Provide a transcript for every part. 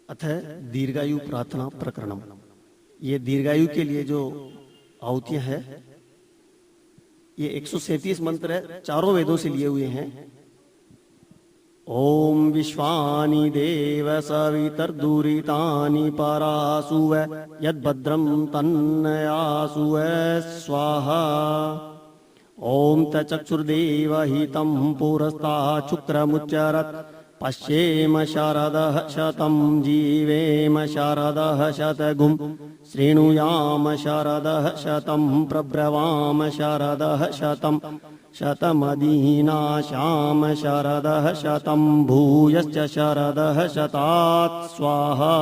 अथ दीर्घायु प्रार्थना प्रकरणम। ये दीर्घायु के लिए जो आहुतियां हैं, ये 137 मंत्र है, चारों वेदों से लिए हुए हैं। ओम विश्वानि देव सवितर्दुरितानि परासुव यद्भद्रं तन्नयासुव स्वाहा। ओम तचक्षुर्देव हितं पुरस्तात् शुक्रमुच्चरत् पश्येम शरदः शतं जीवेम शरदः शतगुं श्रेणुयाम शरदः शतं प्रब्रवाम शरदः शतं शतमदीनाशाम शरदः शतं भूयश्च शरदः शतात् स्वाहा।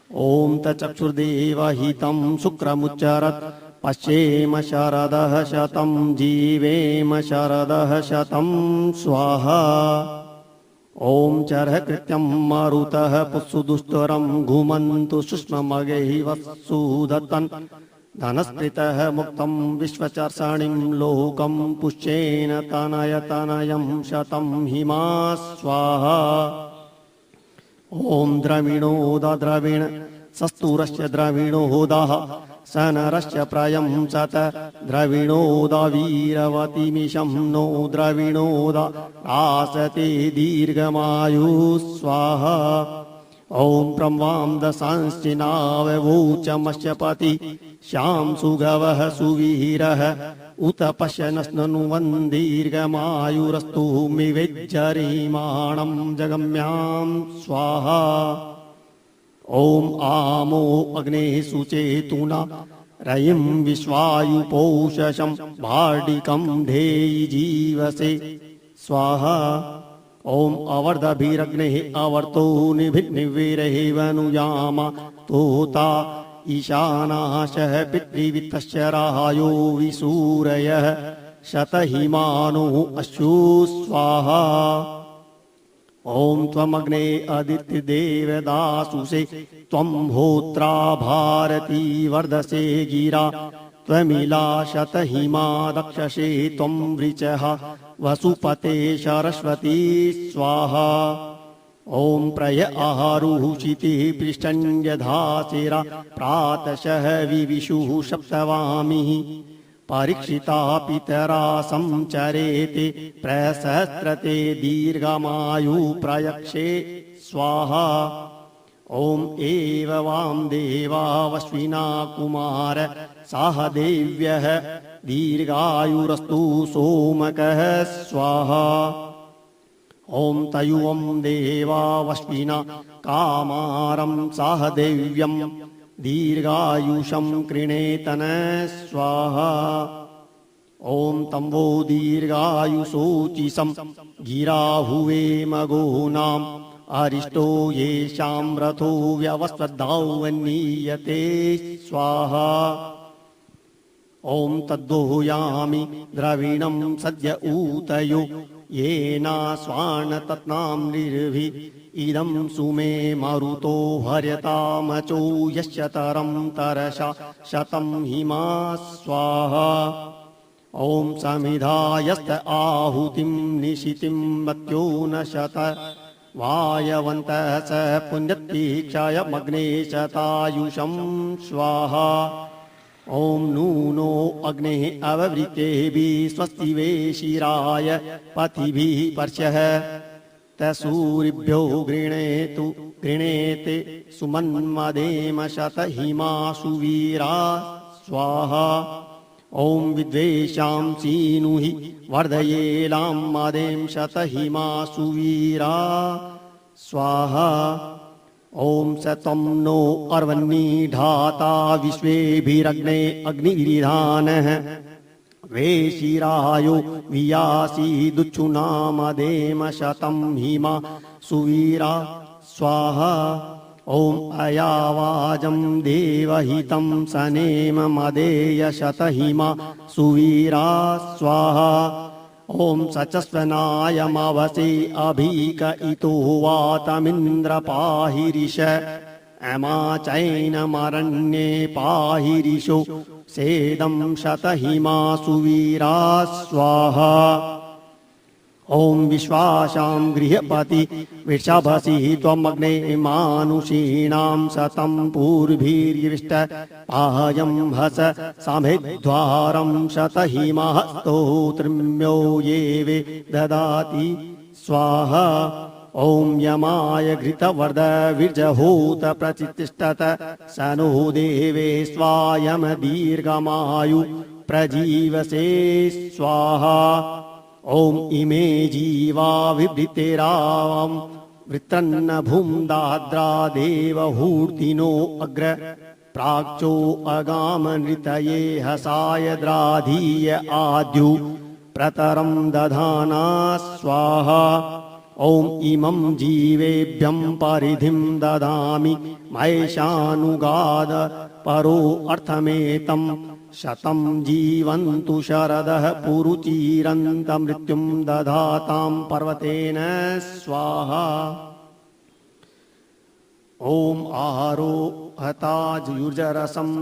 ओम तचक्षुर्देव हितं शुक्रमुच्चरत् पश्येम शरदः शतं जीवेम शरदः शतं स्वाहा। ओम चरः कृत्यं मारुतः पुत्सुदुष्टरं घुमन्तु शुष्ममगैः वत्सुदत्तन् धनस्पृतः मुक्तं विश्वचर्षणिं लोकं पुष्येन तनयतनयं शतं हिमा स्वाहा। ओम द्रविणोदा द्रविण सस्तुरस्य द्रविणोदाः सनरस्य प्रयं सत द्रविणोदा वीरवतीमिषं नो द्रविणोदा आसते दीर्घमायु स्वाहा। ओम प्रम्वां दशांश्चिनाववोचमश्यपति श्याम सुगवः सुवीरः उत पश्यनस्नुवन् दीर्घमायुरस्तु मिवेज्जरीमाणं जगम्यां स्वाहा। ओम आमो अग्नेः सुचेतुना रयिं विश्वायुपौषशं भार्डिकं धेयि जीवसे स्वाहा। ओम अवर्धभिरग्नेः अवर्तो निभिर्निवीरैवनुयामा तोता ईशानाशः पितृवित्तस्य रायो विसूरयः शतहिमानो अश्वु स्वाहा। ओम त्वमग्ने अदित्यदेवदासुषे त्वं होत्रा भारती वर्धसे गिरा त्वमिला शतहिमा दक्षसे त्वं वृचः वसुपते सरस्वती स्वाहा। ओम प्रय आहारुषितिः पृष्ठं यथा शिरा प्रातशः विविशुः सप्तवामिः परीक्षिता पितरा संचरेते प्रसहस्रते दीर्घमायु प्रयक्षे स्वाहा। ओम एव वां देवावश्विना कुमार साह देव्यः दीर्घायुरस्तु सोमकः स्वाहा। ओम तयुवं देवावश्विना कामारं साह देव्यं दीर्घायुषं कृणेतन स्वाहा। ओम तंवो दीर्घायुषोचिसं गिराहुवेम गोनाम् अरिष्टो येषां रथो व्यवस्वद्धावन्नीयते स्वाहा। ओम तद्दोयामि द्रविणं सद्य ऊतयो येना स्वानतत्नां निर्भि इदं सुमे मरुतो हर्यतामचो यस्य तरं तरसा शतं हिमा स्वाहा। ओम समिधायस्त आहुतिं निशितिं मत्यो न शत वायवन्तः स पुण्यतीक्षाय मग्ने शतायुषं स्वाहा। ओम नूनो अग्नेः अववृतेभिः स्वस्तिवे शिराय पतिभिः पर्ष्यः तसूरिभ्यो गृणेते सुमन्मदेम शतहिमा सुवीरा स्वाहा। ओम विद्वेषां सीनुहि वर्धयेलां मदें शतहिमा सुवीरा स्वाहा। ओम सतं नो अर्वन्नीढाता विश्वेभिरग्ने अग्निरिधानः वेशिरायो वियासी दुच्छुनामदेम शतं हिमा सुवीरा स्वाहा। ओम अयावाजं देवहितं सनेम मदेय शतहिमा सुवीरा स्वाहा। ओम सचस्वनायमवसे अभीक इतो वातमिन्द्र पाहिरिष अमाचैनमरण्ये पाहिरिषो सेदं शतहिमा सुवीरा स्वाहा। ओम विश्वासां गृहपति वृषभसि त्वमग्ने मानुषीणां शतं पूर्भिर्यविष्ट पायं हस सामेद्वारं शतहिमः स्तोत्रम्यो ये वे ददाति स्वाहा ओम यमाय घृतवर्ध विर्जहूत प्रचितिष्ठत स नो देवे स्वायम दीर्घमायु प्रजीवसे स्वाहा ओम इमे जीवा विभृतेराम वृत्रन्न भूमदाद्रा देवहूर्तिनो अग्र प्राक्चो अगाम नृतये हसाय द्राधीय आद्यु प्रतरं दधाना स्वाहा ओम इमं जीवेभ्यं परिधिं ददामि महेशानुगाद परो अर्थमेतं शतं जीवन्तु शरदः पुरुचिरन्त मृत्युं दधातां पर्वतेन स्वाहा ओम आरोहताजुर्जरसं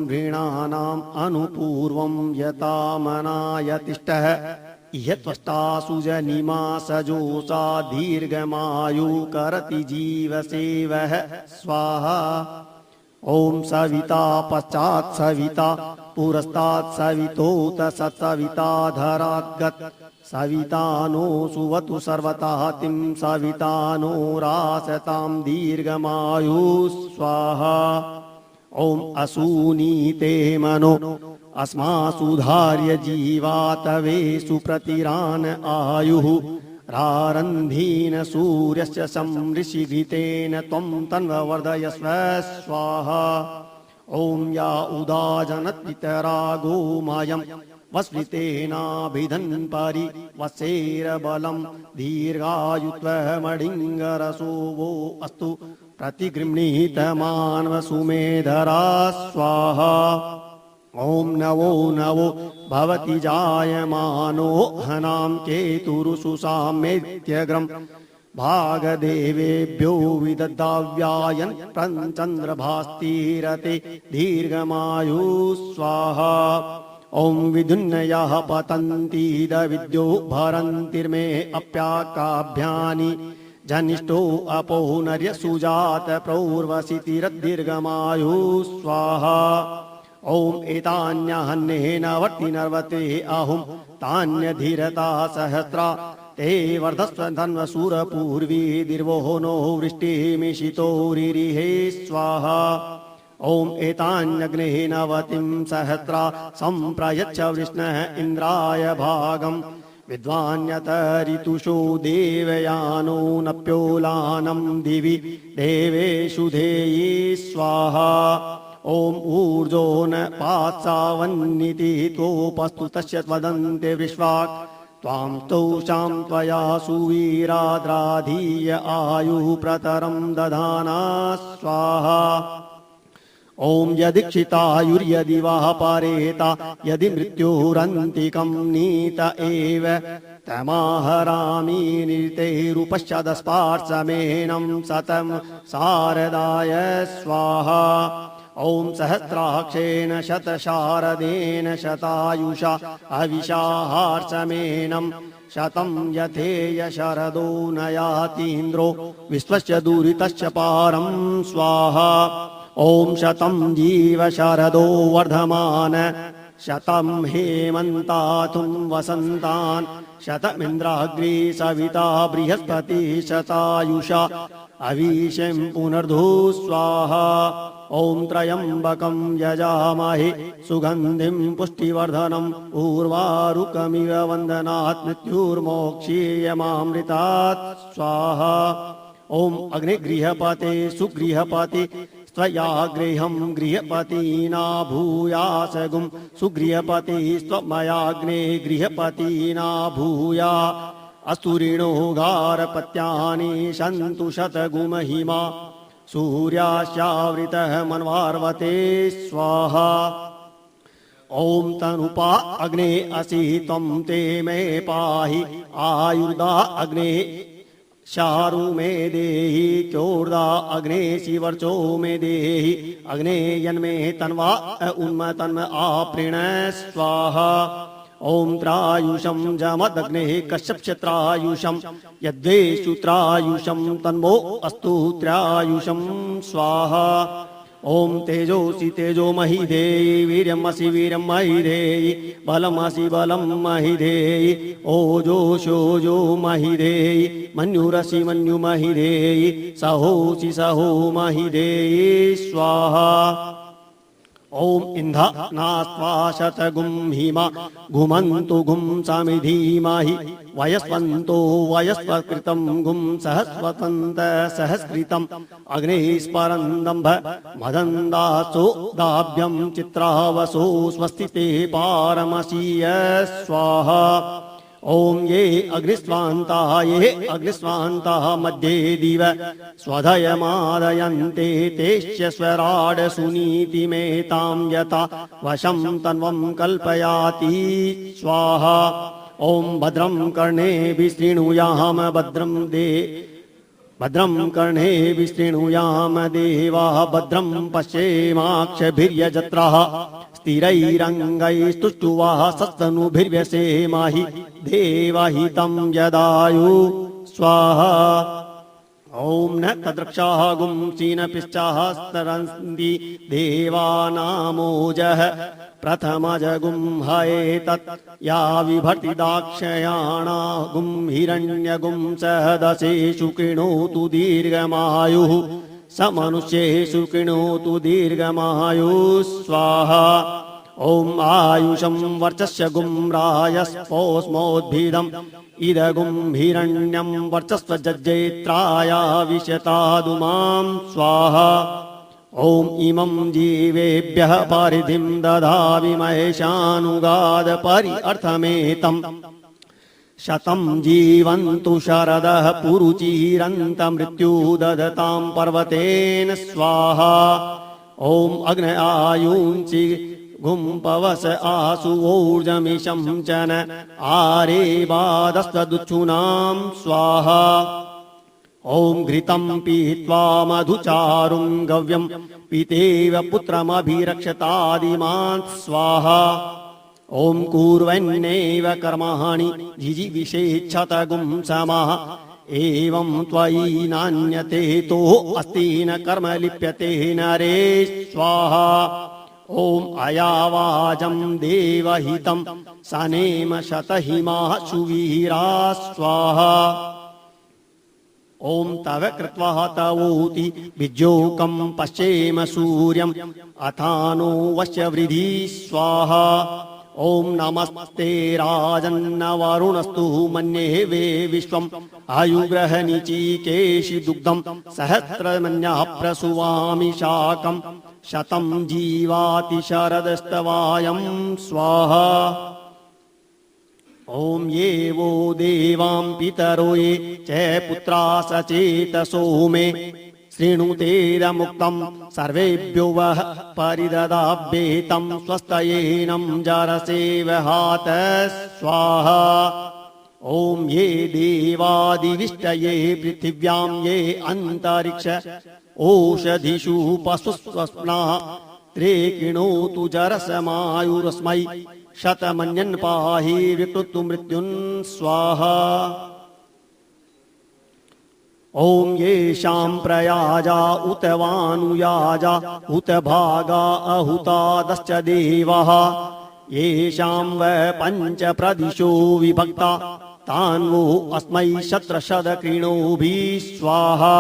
गृणानाम् अनुपूर्वं यतामनायतिष्ठः यत्वष्टासु जनिमा सजोषा दीर्घमायु करति जीवसेवः स्वाहा ओम सविता पश्चात् सविता पुरस्तात् सवितोत सत्सविता धराद्गत सविता नो सुवतु सर्वतातिं सविता नो रासतां दीर्घमायु स्वाहा ओम असूनीते मनो अस्मासु धार्य जीवातवेषु प्रतिरान आयुः रारन्धीन सूर्यस्य संऋषिघृतेन त्वं तन्वर्धयस्व स्वाहा ओम या उदाजनत्पितरा गोमयं वस्वितेनाभिधन् परिवसेरबलं दीर्घायुत्वमडिङ्गरसो वो अस्तु प्रतिगृह्णीतमानवसुमेधरा स्वाहा ओम नवो नवो भवति जायमानो हनां केतुरुषु सामेत्यग्रम् भागदेवेभ्यो विददाव्यायन् प्रचन्द्रभास्तिरते दीर्घमायु स्वाहा ओम विदुन्नयः पतन्ति दविद्यो भरन्तिर्मे अप्याकाभ्यानि जनिष्ठो अपो नर्य सुजात प्रौर्वसितिरदीर्घमायु स्वाहा ओम एतान्यहन्नेन वर्तिनर्वते अहुं तान्यधीरता सहस्रा ते वर्धस्व धन्वसूरपूर्वी दिर्वो नो वृष्टिमिषितो रिरिहे स्वाहा ओम एतान्यग्ने नवतिं सहस्रा सम्प्रयच्छ वृष्णः इन्द्राय भागम् विद्वान्यतरितुषो देवयानो नप्योलानं दिवि देवेषु धेयि स्वाहा ओम ऊर्जो न पात्सावन्निति त्वोपस्तु तस्य वदन्ते विश्वाक् त्वां स्तौषां त्वया सुवीराद्राधीय आयुः प्रतरं दधाना स्वाहा ओम यदीक्षितायुर्यदि वा परेता यदि मृत्युरन्तिकं नीत एव तमाहरामि निरतेरुपश्चादस्पार्शमेनं शतं शारदाय स्वाहा ओम सहस्राक्षेण शतशारदेन शतायुषा अविशाहार्चमेनं शतं यथेय शरदो न यातीन्द्रो विश्वस्य दुरितश्च पारं स्वाहा ओम शतं जीव शरदो वर्धमान शतं हेमन्तातुं वसन्तान् शतमिन्द्राग्रे सविता बृहस्पति शतायुषा अवीशं पुनर्धु स्वाहा ओम त्र्यंबकं यजामहे सुगंधिं पुष्टिवर्धनम् उर्वारुकमिव वन्दनात् मृत्युर्मोक्षीयमामृतात् स्वाहा ओम अग्निगृहपते सुगृहपति त्वया गृहं गृहपतिना भूयासगुं सुगृहपति स्वमयाग्ने गृहपतिना भूया अस्तुरिणो गारपत्यानि सन्तु शतगुमहिमा सूर्यास्यावृतः मन्वार्वते स्वाहा ओम तनुपा अग्ने असि त्वं ते मे पाहि आयुर्दा अग्ने शारु मे देहि चोर्दा अग्ने शिवर्चो मे देहि अग्ने यन्मे तन्वा उन्म तन्म आपृण स्वाहा ओम त्रायुषं जमदग्नेः कश्यपक्षत्रायुषं यद्वेषुत्रायुषं तन्वो अस्तु त्रायुषं स्वाहा। ओम तेजोसि तेजोमहि देयि वीर्यमसि वीर्यमहि देयि बलमसि बलं महि देयि ओजोषोजो महि देयि मन्युरसि मन्युमहि देयि सहोसि सहो महि देयि स्वाहा। ओम इंधनास्त्वा शतगुं हिमा घुमन्तु गुं समिधीमहि वयस्वन्तो वयस्वकृतं गुं सहस्वतन्त सहस्कृतम् अग्नेस्परन्दम्भ मदन्दासो दाभ्यं चित्रावसो स्वस्तिते पारमसीय स्वाहा। ओम ये अग्निस्वान्ता ये अग्निस्वान्ता मध्ये दिव स्वधयमादयन्ते तेश्च स्वराड सुनीतिमेतां यथा वशं तन्वं कल्पयाति स्वाहा। ओम भद्रं कर्णेभिः शृणुयाम भद्रं कर्णेभिः शृणुयाम देवाः भद्रं पश्येमाक्षभिर्यजत्राः स्थिरैरङ्गैस्तुष्टुवाः सस्तनुभिर्व्यसेमाहि देवहितं यदायु स्वाहा। ओम न तद्रक्षाः गुं सीनपिश्चाः स्तरन्ति देवानामोजः प्रथमजगुं हयेतत् या विभर्ति दाक्षयाणा गुं हिरण्यगुं सहदशेषु कृणोतु दीर्घमायुः समनुष्येषु कृणोतु दीर्घमायुः स्वाहा। ओम आयुषं वर्चस्य गुं रायस्पोस्मोद्भिदम् इदगुं हिरण्यं वर्चस्वजज्जेत्राया विशतादुमां स्वाहा। ओम इमं जीवेभ्यः परिधिं ददामि महेशानुगाद परि अर्थमेतम् शतं जीवन्तु शरदः पुरुचिरन्तमृत्यु ददतां पर्वतेन स्वाहा। ओम अग्न आयुंसि गुं पवस आसु ऊर्जमिशं च न आरेवादस्त्वदुच्छूनां स्वाहा। ओम घृतं पीत्वा मधुचारुं गव्यं पीतेव पुत्रमभिरक्षतादिमान् स्वाहा। ओम कुर्वन्नेव कर्माणि जिजीविषेच्छतगुं समाः एवं त्वयि नान्यते तो अस्ति न कर्म लिप्यते नरे स्वाहा। ओम अयावाजं देवहितं सनेम शतहिमाः सुवीरा स्वाहा। ओम तव कृत्वा तवोति विज्योकं पश्येम सूर्यम् अथानो वश्यवृधि स्वाहा। ओम नमस्ते राजन्न वरुणस्तु मन्ये वे विश्वम् आयुग्रहनिचिकेशि दुग्धं सहस्रमन्यः प्रसुवामि शाकम् शतं जीवाति शरदस्तवायं स्वाहा। ओम ये वो देवां पितरो ये च पुत्रा सचेतसो मे शृणुतेदमुक्तं सर्वेभ्यो वः परिददाभ्येतं स्वस्तयेनं जरसे वहात स्वाहा। ओम ये देवादिविष्टये पृथिव्यां ये अंतरिक्ष ओषधिषु पशुस्वप्नाः त्रे कृणोतु जरसमायुरस्मै शतमन्यन् पाहि विकृतु मृत्युन् स्वाहा। ओम येषां प्रयाजा उत वानुयाजा उत भागा अहुतादश्च देवाः येषां वै पंच प्रदिशो विभक्ता तान् वो अस्मै शत्रशतकृणोभिः स्वाहा।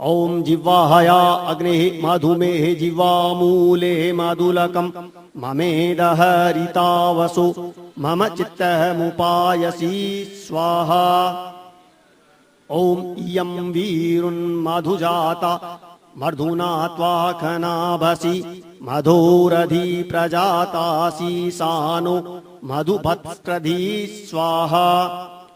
ओम जिह्वाया अग्नेः मधुमेः जिह्वामूले मधुलकम् ममेदहरितावसो मम चित्तमुपायसी स्वाहा। ओम इयं वीरुन्मधुजाता मर्धुना त्वाखनाभसि मधोरधि प्रजातासि सानो मधुभत्स्क्रधि स्वाहा।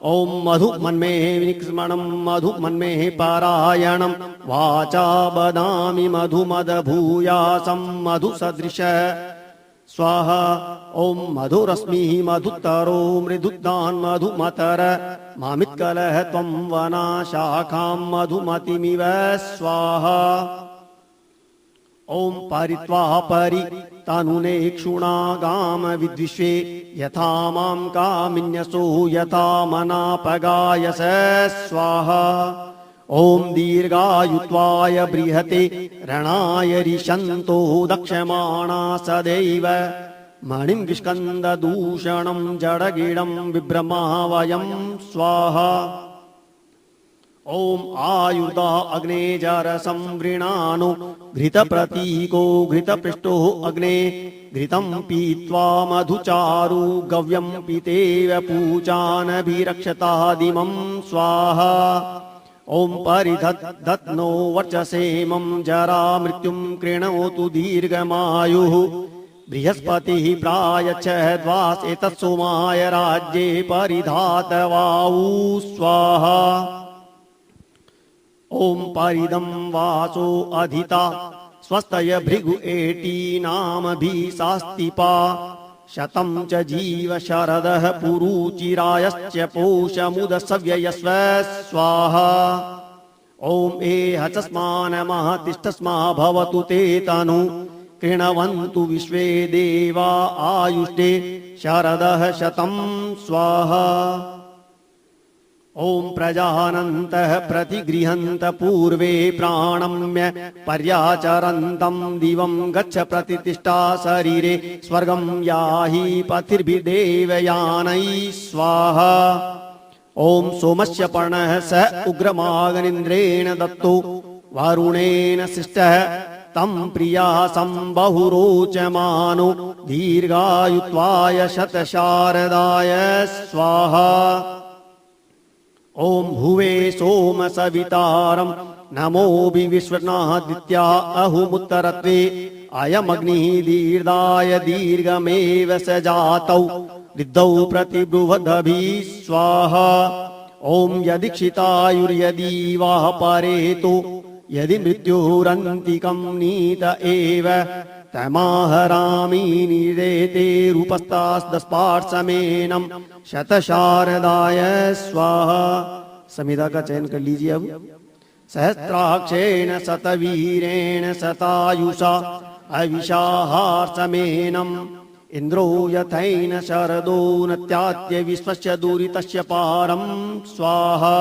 ओम मधु मन्मे निक्ष्मणं मधु मन्मे पारायणं वाचा बदामि मधुमद भूयासं मधु सदृश स्वाहा। ओम मधुरश्मिः मधुतरो मृदुदान् मधुमतर मामित्कलः त्वं वना शाखां मधुमतिमिव स्वाहा। ओम परित्वा परि तानुने क्षुणागाम विद्विषे यथा मां कामिन्यसो यथा मनापगायस स्वाहा। ओम दीर्घायुत्वाय बृहते रणाय रिशन्तो दक्षमाणा सदैव मणिं विस्कन्ददूषणं जडगिडं बिभ्रमावयं स्वाहा। ओम आयुर्दा अग्ने जरसं वृणानो घृतप्रतीको घृतपृष्ठो अग्ने घृतं पीत्वा मधुचारु गव्यं पीतेव पूजानभिरक्षतादिमं स्वाहा। ओम परिधत्नो वर्चसेमं जरा मृत्युं कृणोतु दीर्घमायुः बृहस्पतिः प्रायच्छद्वास एतत्सोमाय राज्ये परिधातवाऊ स्वाहा। ओम परिदं वासो अधिता स्वस्तय भृगु एटीनामभिसास्तिपा शतं च जीव शरदः पुरुचिरायश्च पोषमुदसव्ययस्व स्वाहा। ओम एहचस्मानमः तिष्ठस्मा भवतु ते तनु कृणवन्तु विश्वे देवा आयुष्टे शरदः शतं स्वाहा। ओम प्रजानन्तः प्रतिगृहन्त पूर्वे प्राणम्य पर्याचरन्तं दिवं गच्छ प्रतिष्ठा शरीरे स्वर्गं याहि पथिर्भिदेवयानैः स्वाहा। ओम सोमस्य पर्णः स उग्रमागनिन्द्रेण दत्तो वरुणेन शिष्टः तं प्रियासं बहुरोचमानो दीर्घायुत्वाय शतशारदाय स्वाहा। ओम भुवे सोम सवितारं नमो विश्वनादित्या अहुमुत्तरत्वे अयमग्निः दीर्घाय दीर्घमेव स जातौ रिद्धौ प्रतिबृहदभिः स्वाहा। ओम यदीक्षितायुर्यदि वा परेतो यदि मृत्युरन्तिकं नीत एव तमाहरामि निरेते रूपस्तास्दस्पार्शमेनं शतशारदाय स्वाहा। संहिता का चयन कर लीजिए। अब सहस्राक्षेण शतवीरेण शतायुषा अविशाहार्षमेनम् इंद्रो यथैन शरदो नत्यात्य विश्वस्य दुरितस्य पारं स्वाहा।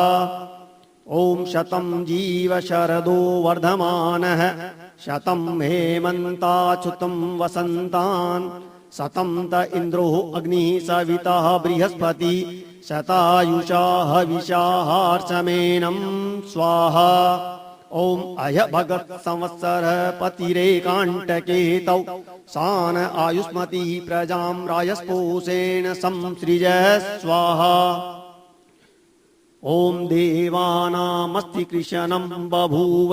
ओम शतं जीव शरदो वर्धमानः शतं हेमन्ताच्युतं वसन्तान् शतं त इन्द्रो अग्निः सविता बृहस्पति शतायुषा हविषाहार्षमेनं स्वाहा। ओम अय भगत संवत्सर पतिरेकांटकेतौ सान आयुष्मति प्रजां रायस्पोषेण संसृज स्वाहा। ओम देवानामस्ति कृशनं बभूव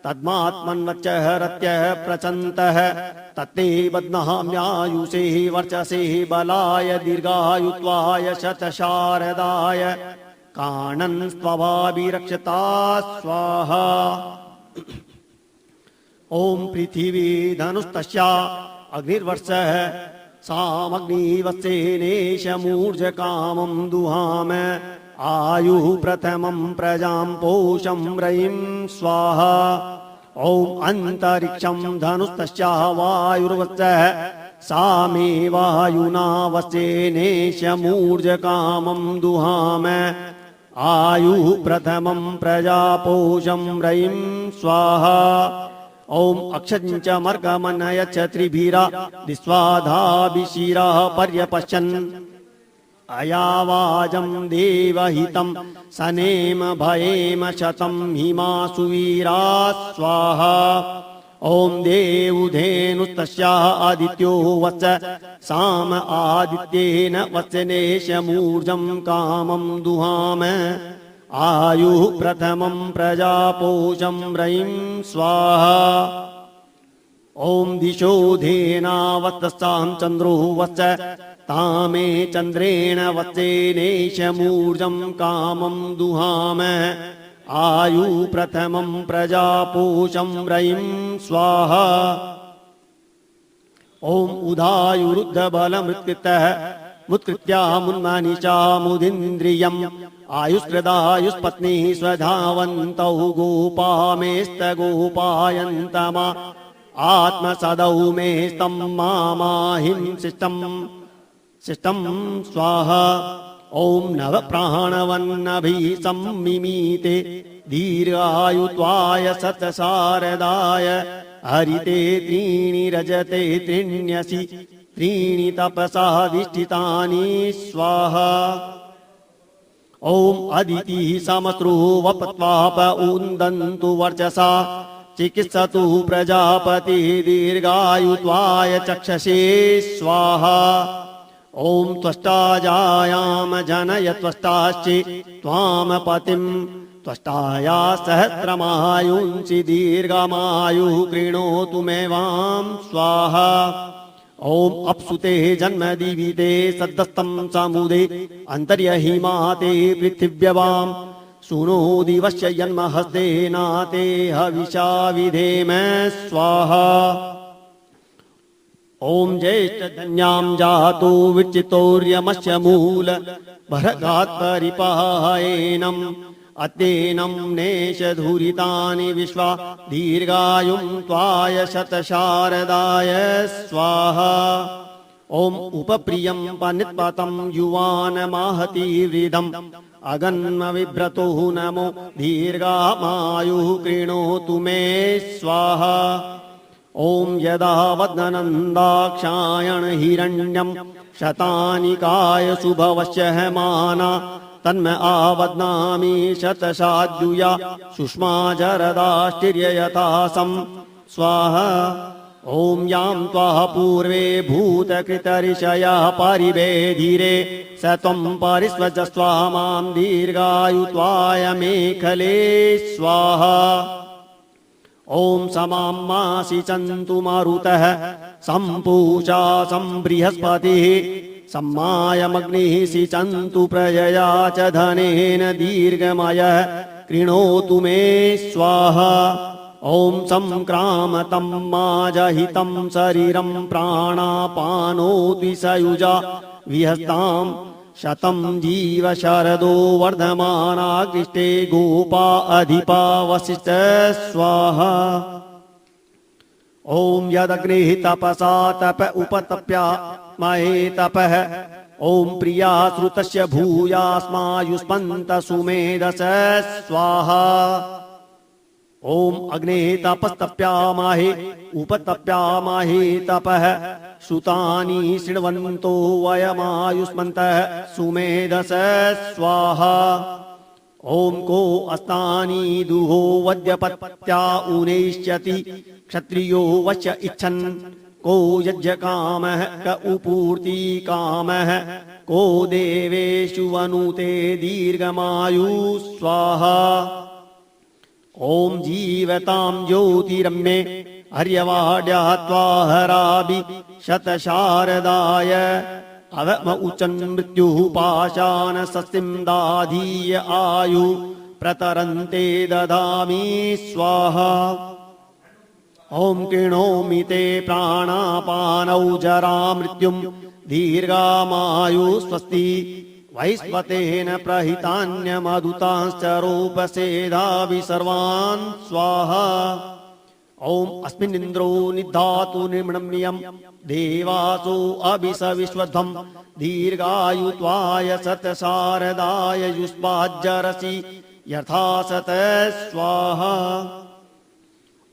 तद्मात्मन्वच्चः रत्यः प्रचन्तः तत्ते बध्नाम्यायुषे वर्चसे बलाय दीर्घायुत्वाय शतशारदाय कानन् स्वभाभिरक्षता स्वाहा। ओम पृथिवी धनुस्तस्या अग्निर्वर्षः सामग्निवत्सेनेशमूर्जकामं दुहाम आयुः प्रथमं प्रजां पोषं रयिं स्वाहा। ओम अंतरिक्षं धनुस्तस्या वायुर्वत्सः सामे वायुना वत्सेनेशमूर्जकामं दुहाम आयुः प्रथमं प्रजापोषं रयिं स्वाहा। ओम अक्षञ्च मर्गमनयच्च त्रिभिरा दिस्वाधाभिशिरः पर्यपश्यन् अयावाजं देवहितं सनेम भयेम शतं हिमासु वीरा स्वाहा। ओम देवुधेनुस्तस्याः आदित्यो वत्स साम आदित्येन वत्सनेशमूर्जं कामं दुहाम आयुः प्रथमं प्रजापोषं रयिं स्वाहा। ओम दिशो धेनावत्सां चन्द्रो वत्स तामे चन्द्रेण वत्सेनेशमूर्जं कामं दुहाम आयुः प्रथमं प्रजापोषं रयिं स्वाहा। ओम उदायुरुद्धबलमृत्कृतः मुत्कृत्यामुन्मनिचामुदिन्द्रियम् आयुष्कृदायुष्पत्नी स्वधावन्तौ गोपामेस्तगोपायन्तमा आत्मसदौ मे स्तम माहिं शिष्टम स्वाहा। ओम नव प्राणवन्नभि सम्मिमीते दीर्घायुत्वाय सतशारदाय हरिते त्रीणि रजते त्रीण्यसि त्रीणि तपसाधिष्ठितानि स्वाहा। ओम अदिति समश्रु वपत्वाप उन्दन्तु वर्चसा चिकित्सतु प्रजापति दीर्घायुत्वाय चक्षसे स्वाहा। ओम त्वष्टा जायाम जनय त्वष्टाश्चि त्वाम पतिं त्वष्टाया सहस्रमायुंसि दीर्घमायुः कृणोतु मे वां स्वाहा। ओम अप्सुते जन्म दीविते सद्दस्तं समुदे अन्तर्यहिमाते पृथिव्यवां सुनो दिवस्य जन्म हस्तेनाते हविषा विधेम स्वाहा। ओम ज्येष्ठधन्यां जातो विचितौर्यमस्य मूल भरगात् परिपायनम् अत्येनं नेशधुरितानि विश्वा दीर्घायुं त्वाय शतशारदाय स्वाहा। ओम उपप्रियं पनित्पतं युवानमाहति वृदम् अगन्म विभ्रतो नमो दीर्घामायुः कृणोतु मे स्वाहा। ओम यदा वदनन्दाक्षायण हिरण्यं शतानिकाय शुभवश्य माना तन्म आवद्नामि शतशाद्युया सुष्मा जरदाश्चर्ययतासं स्वाहा। ओम यां त्वा पूर्वे भूतकृतऋषया परिवेधिरे स त्वं परिस्वजस्त्वा मां दीर्घायुत्वाय मेखले स्वाहा। ओम समां मासि चन्तु मारुतः सम्पूषा सम्बृहस्पतिः सम्मायमग्निः सिचन्तु प्रजया च धनेन दीर्घमयः कृणोतु मे स्वाहा। ओम संक्रामतं माजहितं शरीरं प्राणापानो द्विसयुजा विहस्तां शतं जीव शरदो वर्धमानाग्निष्टे गोपा अधिपा वसिष्ठ स्वाहा। ओम यदग्निः तपसा तप उपतप्या महे तपः ओम प्रिया श्रुतस्य भूयास्मायुष्मन्त सुमेधस स्वाहा। ओम अग्ने तपस्तप्यामहे उपतप्यामहे तपः श्रुतानि शृण्वन्तो वयमायुष्मन्तः सुमेधस स्वाहा। ओम को अस्तानि दुहो वद्यपत्या उनेष्यति क्षत्रियो वच इच्छन् को यज्ञकामः क उपूर्ति कामः को देवेषु वनुते दीर्घमायु स्वाहा। ओम जीवतां ज्योतिरम्ये हर्यवाड्या त्वाहराभि शतशारदाय अवम उचन् मृत्युः पाशान सस्तिं दाधीय आयु प्रतरन्ते ददामि स्वाहा। ओम कृणोमि ते प्राणापानौ जरा मृत्युं दीर्घामायु स्वस्ति वैश्वतेन प्रहितान्यमधुतांश्च रूपसेदाभि सर्वान् स्वाहा। ओम अस्मिन्निन्द्रो निधातु निर्मृण्यं देवासो अभिसविश्वध्वं दीर्घायुत्वाय शतशारदाय युष्माज्जरसि यथा शत स्वाहा।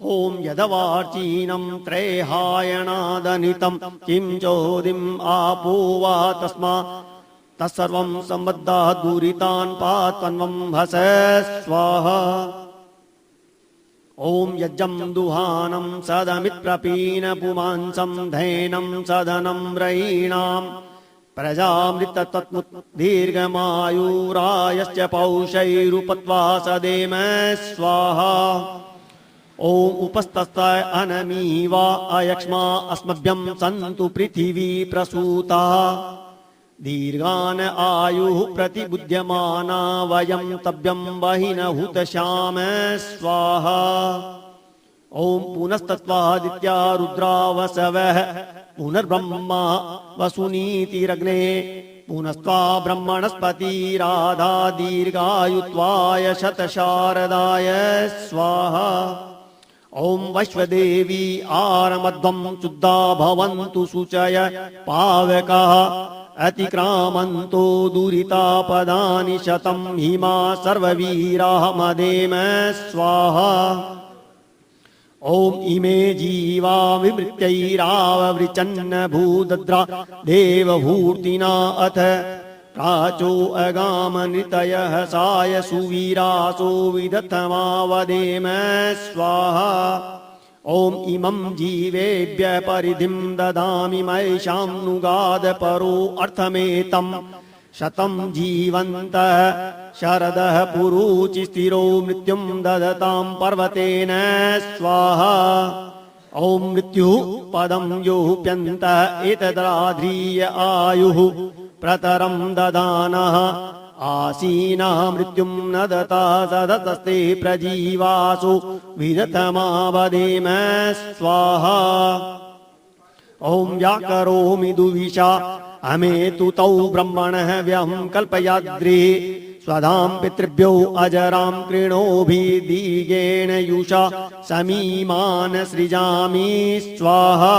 ओम यदवार्चीनं त्रैहायणादनितं किं चोदिम् आपो वा तस्मा तत्सर्वं सम्बद्धा दूरितान् पात्वन्वं हस स्वाहा। ओम यज्जं दुहानं सदमित्प्रपीन पुमांसं धैनं सदनं रयीणां प्रजामृततत्मुत् दीर्घमायुरायश्च पौषैरुपत्वा सदेम स्वाहा। ओम उपस्तस्ताय अनमीवा अयक्ष्मा अस्मभ्यं सन्तु पृथिवी प्रसूता दीर्घान आयुः प्रतिबुध्यमाना वयं तव्यं बहिनहुत श्याम स्वाहा। ओम पुनस्तत्त्वादित्या रुद्रा वसवः पुनर्ब्रह्मा वसुनीतिरग्ने पुनस्त्वा ब्रह्मणस्पतिराधा दीर्घायुत्वाय शतशारदाय स्वाहा। ओम वैश्वदेवी आरमध्वं शुद्धा भवन्तु शुचय पावकाः अतिक्रामन्तो दुरितापदानि शतं हिमा सर्ववीराः मदेम स्वाहा। ओम इमे जीवा विमृत्यैराववृचन्न भूदद्रा देवभूतिना अथ प्राचो अगामनृतयः साय सुवीरासो विदथमावदेम स्वाहा। ओम इमं जीवेभ्य परिधिं ददामि मयेषां नुगाद परो अर्थमेतं शतं जीवन्तः शरदः पुरुचि स्थिरो मृत्युं ददतां पर्वतेन स्वाहा। ओम मृत्युः पदं योऽप्यन्तः एतद्राध्रीय आयुः प्रतरं ददानः आसीनः मृत्युं नदता सदतस्ते प्रजीवासु विदथमावदेम स्वाहा। ओम व्याकरोमि दुविषा अमेतु तौ ब्रह्मणः व्यहं कल्पयाद्रे स्वधां पितृभ्यो अजरां कृणोभिदीर्घेण युषा समीमान् सृजामि स्वाहा।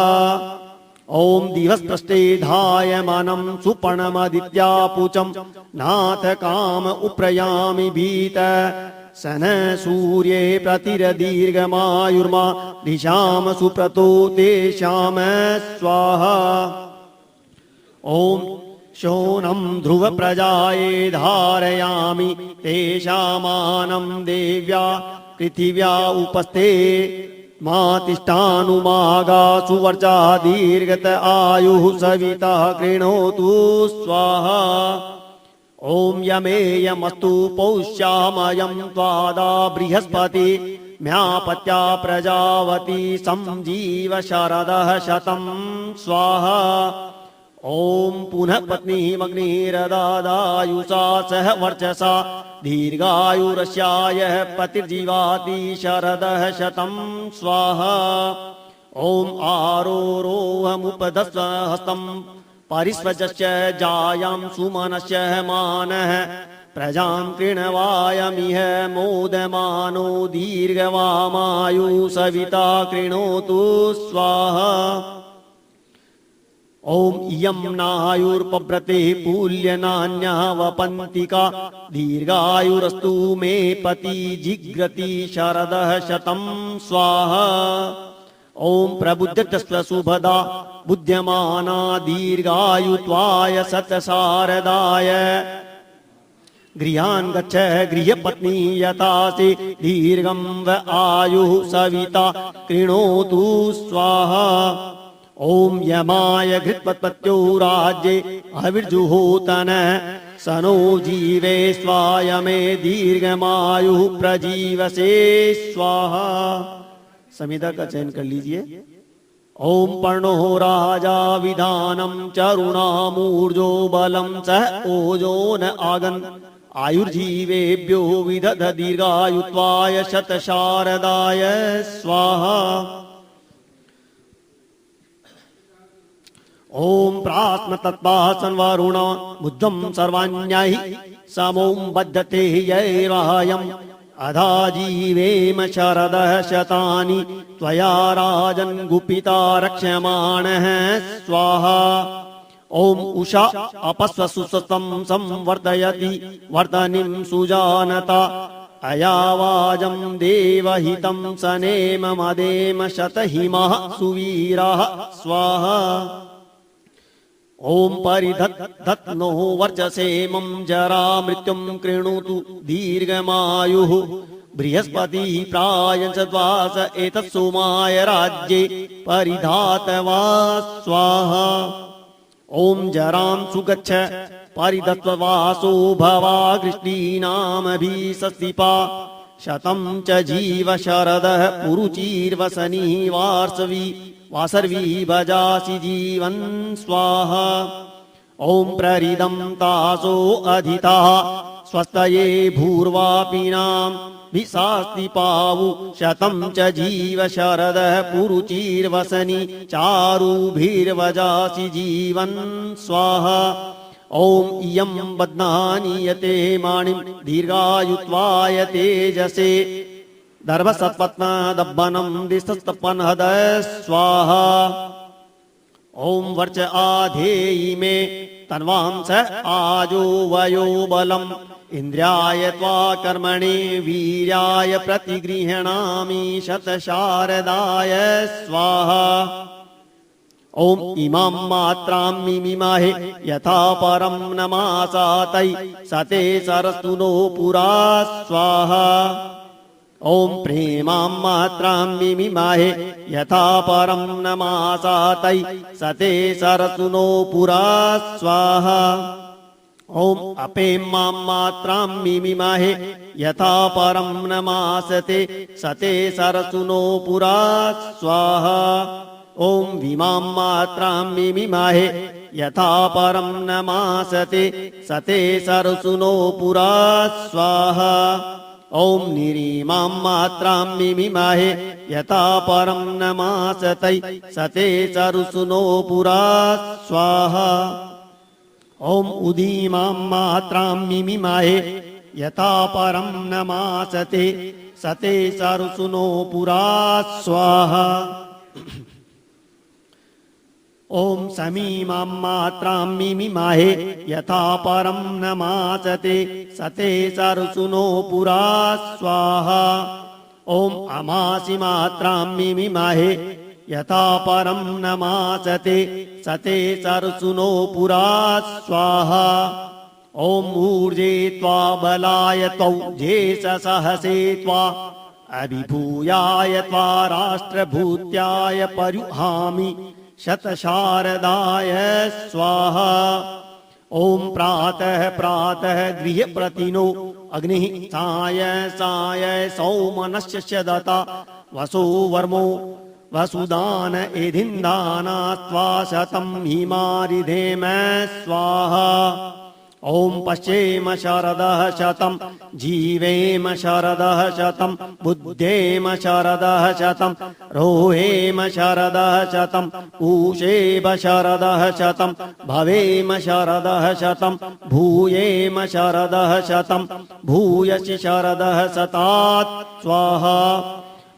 ओम दिवस्पृष्टे धायमानं सुपर्णमदित्यापुचं नाथ काम उप्रयामि भीत सन सूर्ये प्रतिरदीर्घमायुर्मा दिशाम सुप्रतो तेषाम स्वाहा। ओम शोनं ध्रुव प्रजाये धारयामि तेषामानं देव्या पृथिव्या उपस्थे मातिष्ठानुमागा सुवर्चा दीर्घत आयुः सविता कृणोतु स्वाहा। ओम यमेयमस्तु पौष्यामयं त्वादा बृहस्पति म्यापत्या प्रजावती संजीव शरदः शतं स्वाहा। ओम पुनः पत्नीमग्निरदादायुषा सह वर्चसा दीर्घायुरस्याय पतिर्जीवाति शरदः शतं स्वाहा। ओम आरोरोहमुपदस्व हस्तं परिस्वजस्य जायां सुमनस्य मानः प्रजां कृणवायमिह मोदमानो दीर्घवामायु सविता कृणोतु स्वाहा। ओम इयं नायुर्पव्रते पुल्यनान्यः वपन्तिका दीर्घायुरस्तु मे पति जिग्रति शरदः शतं स्वाहा। ओम प्रबुद्धस्व सुभदा बुध्यमाना दीर्घायुत्वाय सतसारदाय गृहान् गच्छ गृहपत्नी यतासि दीर्घं व आयुः सविता कृणोतु स्वाहा। ओम यमाय घृतपत्यो राज्ये अविर्जुहोतन सनो जीवे स्वायमे दीर्घमायुः प्रजीवसे स्वाहा। संविदा का चयन कर लीजिए। ओम पर्णो राजा विधानम चरुणामूर्जो बलम सह ओजोन आगन आयुर्जीवेभ्यो विदध दीर्घायुत्वाय शतशारदाय स्वाहा। ओम प्रात्मतत्त्वासन् वरुण बुद्धं सर्वाण्यैः समों बद्धते यैर्वायम् अधा जीवेम शरदः शतानि त्वया राजन् गुपिता रक्ष्यमाणः स्वाहा। ओम उषा अपस्वसुसतं संवर्धयति वर्धनिं सुजानता अयावाजं देवहितं सनेम मदेम शतहिमः सुवीराः स्वाहा। ओम परिधत्नो वर्चसेमं जरा मृत्युं कृणोतु दीर्घमायुः बृहस्पति प्रायंसद्वास एतत्सोमाय राज्ये परिधातवा स्वाहा। ओम जरां सुगच्छ परिधत्वासो भवा कृष्णीनामभिसस्तिपा शतं च जीव शरदः पुरुचीर्वसनी वासर्वी भजासि जीवन् स्वाहा। ओम प्ररिदं तासो अधिता स्वस्तये भूर्वापिनां विशास्ति पावु शतं च जीव शरदः पुरुचीर्वसनि चारुभिर्वजासि जीवन् स्वाहा। ओम इयं बध्नानि यते माणिं दीर्घायुत्वाय तेजसे दर्भसत्पत्नदब्बनं दिस्तस्तपनहदय स्वाहा। ओम वर्च आधेयि मे तन्वांस आजो वयो बलम् इंद्रियाय त्वा कर्मणि वीर्याय प्रतिगृह्णामि शतशारदाय स्वाहा। ओम इमां मात्रां मिमिमहे यथा परं नमासातै सते सरस्तु नो पुरा स्वाहा। ओम प्रेमां मात्रां मिमिमहे यथा परं नमासातै सते सरस्तु नो पुरा स्वाहा। ओम अपेमां मात्रां मिमिमहे यथा परं नमासते सते सरस्तु नो पुरा स्वाहा। ओम विमां मात्रां मिमिमहे यथा परं नमासते सते सरस्तु नो पुरा स्वाहा। ओम निरीमां मात्रां मिमिमहे यथा परं नमासते सते सरस्तु नो पुरा स्वाहा। ओम उदीमां मात्रां मिमिमहे यथा परं नमासते सते सरस्तु नो पुरा स्वाहा। ओम समीमां मात्रां मिमिमहे यथा परं नमासते सते सरस्तु नो पुरा स्वाहा। ओम अमासि मात्रां मिमिमहे यथा परं नमासते सते सरस्तु नो पुरा स्वाहा। ओम ऊर्जे त्वा बलाय त्वौजे सहसे त्वा अभिभूयाय त्वा राष्ट्रभूत्याय पर्युहामि शतशारदाय स्वाहा। ओम प्रातः प्रातः गृहप्रतिनो अग्निः साय साय सौमनस्य दता वसो वर्मो वसुदान एधिन्दाना त्वा शतं हिमारिधेम स्वाहा। ओम पश्येम शरदः शतं जीवेम शरदः शतं बुद्धेम शरदः शतं रोहेम शरदः शतं पूषेम शरदः शतं भवेम शरदः शतं भूयेम शरदः शतं भूयसि शरदः शतात् स्वाहा।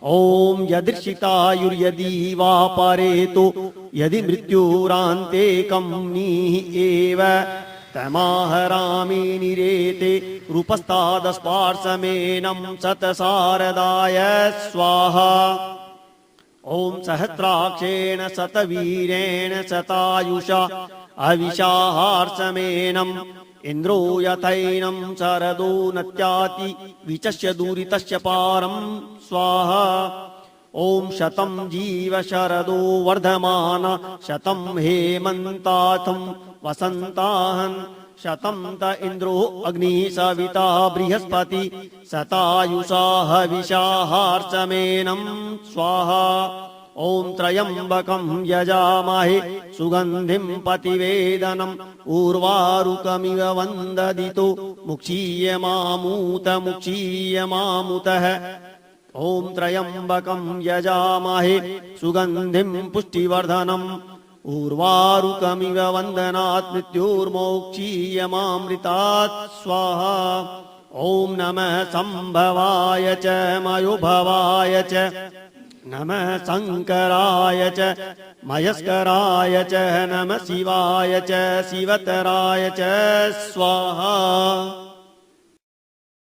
ओम यदृक्षितायुर्यदि वा परेतो यदि मृत्युरान्ते कम्निः एव तमाहरामि निरेते रूपस्तादस्पार्शमेनं शतशारदाय स्वाहा। ओम सहस्राक्षेण शतवीरेण शतायुषा अविशाहार्षमेनम् इंद्रो यथैनं शरदो नत्याति विचस्य दूरितस्य पारं स्वाहा। ओम शतं जीव शरदो वर्धमान शतं हेमन्ताथं वसन्ताहन् शतं त इन्द्रो अग्नि सविता बृहस्पति शतायुषा हविषाहार्चमेनं स्वाहा। ओम त्र्यंबकं यजामहे सुगंधिं पतिवेदनम् उर्वारुकमिव वन्ददितो मुक्षीयमामुतः। ओम त्र्यंबकं यजामहे सुगंधिं पुष्टिवर्धनम् उर्वारुकमिव वन्दनात् मृत्युर्मोक्षीयमामृतात् स्वाहा। ओम नमः संभवाय च मयोभवाय च नमः शंकराय च मयस्कराय च नमः शिवाय च शिवतराय च स्वाहा।